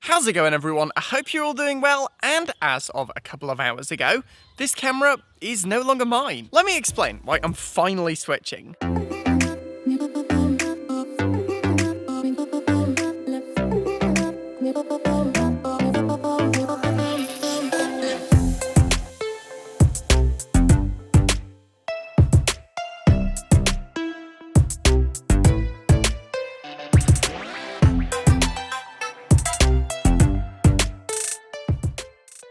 How's it going, everyone? I hope you're all doing well, and as of a couple of hours ago, this camera is no longer mine. Let me explain why I'm finally switching.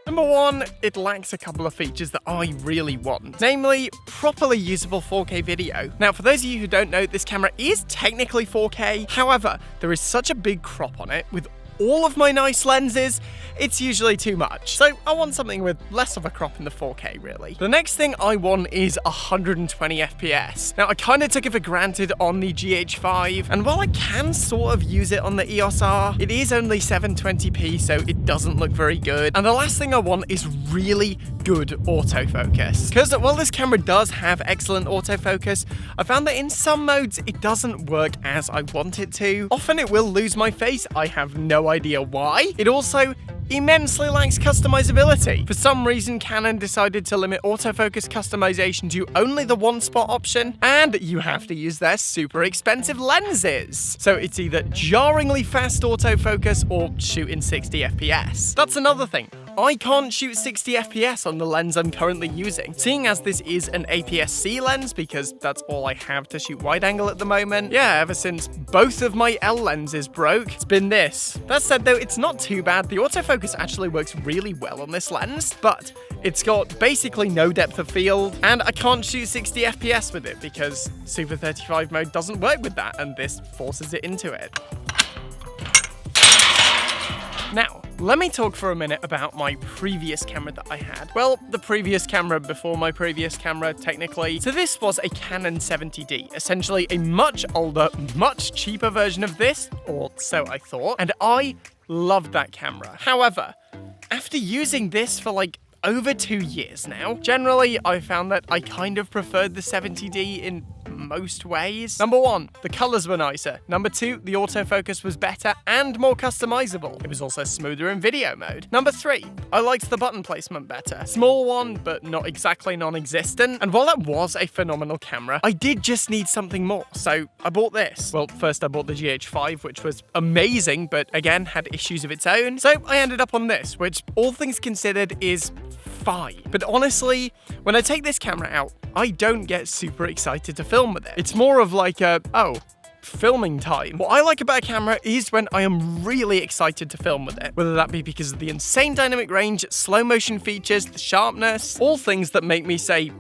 Number one, it lacks a couple of features that I really want, namely properly usable 4K video. Now, for those of you who don't know, this camera is technically 4K, however, there is such a big crop on it with all of my nice lenses, it's usually too much. So I want something with less of a crop in the 4K, really. The next thing I want is 120 FPS. Now, I kind of took it for granted on the GH5, and while I can sort of use it on the EOS R, it is only 720p, so it doesn't look very good. And the last thing I want is really good autofocus. Because while this camera does have excellent autofocus, I found that in some modes, it doesn't work as I want it to. Often it will lose my face, I have no idea why. It also immensely lacks customizability. For some reason, Canon decided to limit autofocus customization to only the one spot option, and you have to use their super expensive lenses. So it's either jarringly fast autofocus or shoot in 60 FPS. That's another thing. I can't shoot 60 FPS on the lens I'm currently using. Seeing as this is an APS-C lens, because that's all I have to shoot wide angle at the moment, yeah, ever since both of my L lenses broke, it's been this. That said though, it's not too bad. The autofocus actually works really well on this lens, but it's got basically no depth of field, and I can't shoot 60 FPS with it because Super 35 mode doesn't work with that, and this forces it into it. Now, let me talk for a minute about my previous camera that I had. Well, the previous camera before my previous camera, technically. So this was a Canon 70D, essentially a much older, much cheaper version of this, or so I thought, and I loved that camera. However, after using this for like over 2 years now, generally I found that I kind of preferred the 70D in most ways. Number one, the colors were nicer. Number two, the autofocus was better and more customizable. It was also smoother in video mode. Number three, I liked the button placement better. Small one, but not exactly non-existent. And while that was a phenomenal camera, I did just need something more. So I bought this. Well, first I bought the GH5, which was amazing, but again, had issues of its own. So I ended up on this, which all things considered is fine. But honestly, when I take this camera out, I don't get super excited to film with it. It's more of like a, filming time. What I like about a camera is when I am really excited to film with it, whether that be because of the insane dynamic range, slow motion features, the sharpness, all things that make me say,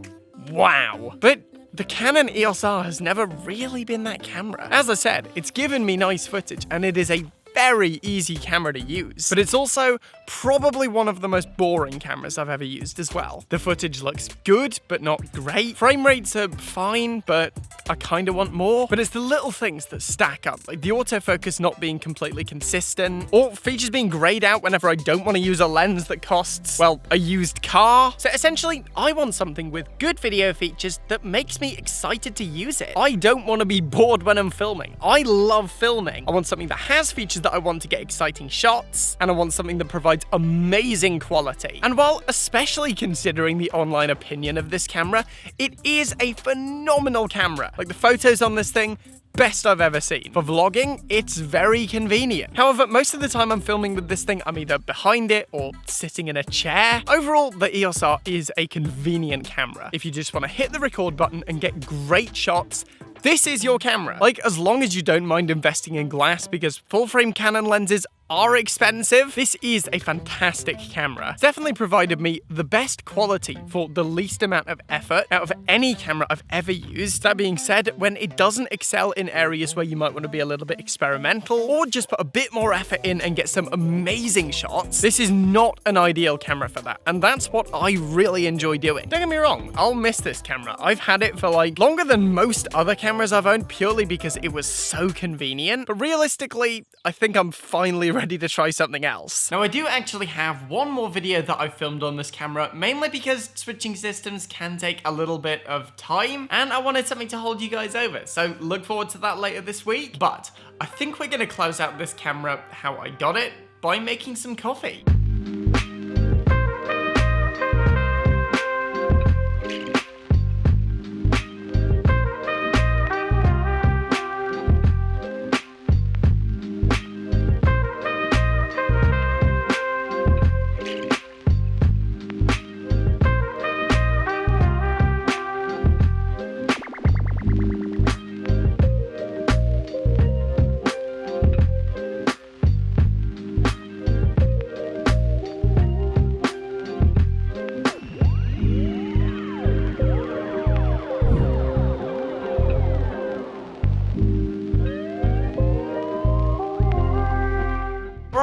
wow. But the Canon EOS R has never really been that camera. As I said, it's given me nice footage, and it is a very easy camera to use, but it's also probably one of the most boring cameras I've ever used as well. The footage looks good, but not great. Frame rates are fine, but I kind of want more. But it's the little things that stack up, like the autofocus not being completely consistent, or features being grayed out whenever I don't want to use a lens that costs, well, a used car. So essentially, I want something with good video features that makes me excited to use it. I don't want to be bored when I'm filming. I love filming. I want something that has features that I want to get exciting shots, and I want something that provides amazing quality. And while especially considering the online opinion of this camera, it is a phenomenal camera. Like, the photos on this thing, best I've ever seen. For vlogging, it's very convenient. However, most of the time I'm filming with this thing, I'm either behind it or sitting in a chair. Overall, the EOS R is a convenient camera. If you just want to hit the record button and get great shots, this is your camera. Like, as long as you don't mind investing in glass, because full-frame Canon lenses are expensive, this is a fantastic camera. It's definitely provided me the best quality for the least amount of effort out of any camera I've ever used. That being said, when it doesn't excel in areas where you might want to be a little bit experimental, or just put a bit more effort in and get some amazing shots, this is not an ideal camera for that, and that's what I really enjoy doing. Don't get me wrong, I'll miss this camera. I've had it for like longer than most other cameras I've owned, purely because it was so convenient, but realistically, I think I'm finally ready to try something else. Now, I do actually have one more video that I filmed on this camera, mainly because switching systems can take a little bit of time, and I wanted something to hold you guys over, so look forward to that later this week. But I think we're gonna close out this camera how I got it, by making some coffee.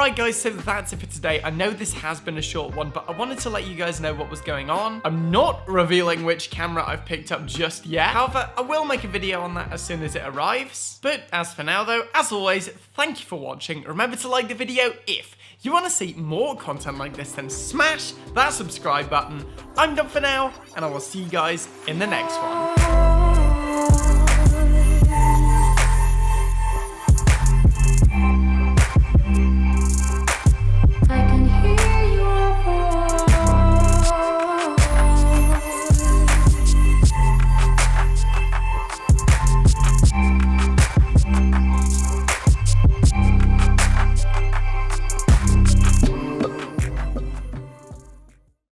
Alright guys, so that's it for today. I know this has been a short one, but I wanted to let you guys know what was going on. I'm not revealing which camera I've picked up just yet. However, I will make a video on that as soon as it arrives. But as for now though, as always, thank you for watching. Remember to like the video if you want to see more content like this, then smash that subscribe button. I'm done for now, and I will see you guys in the next one.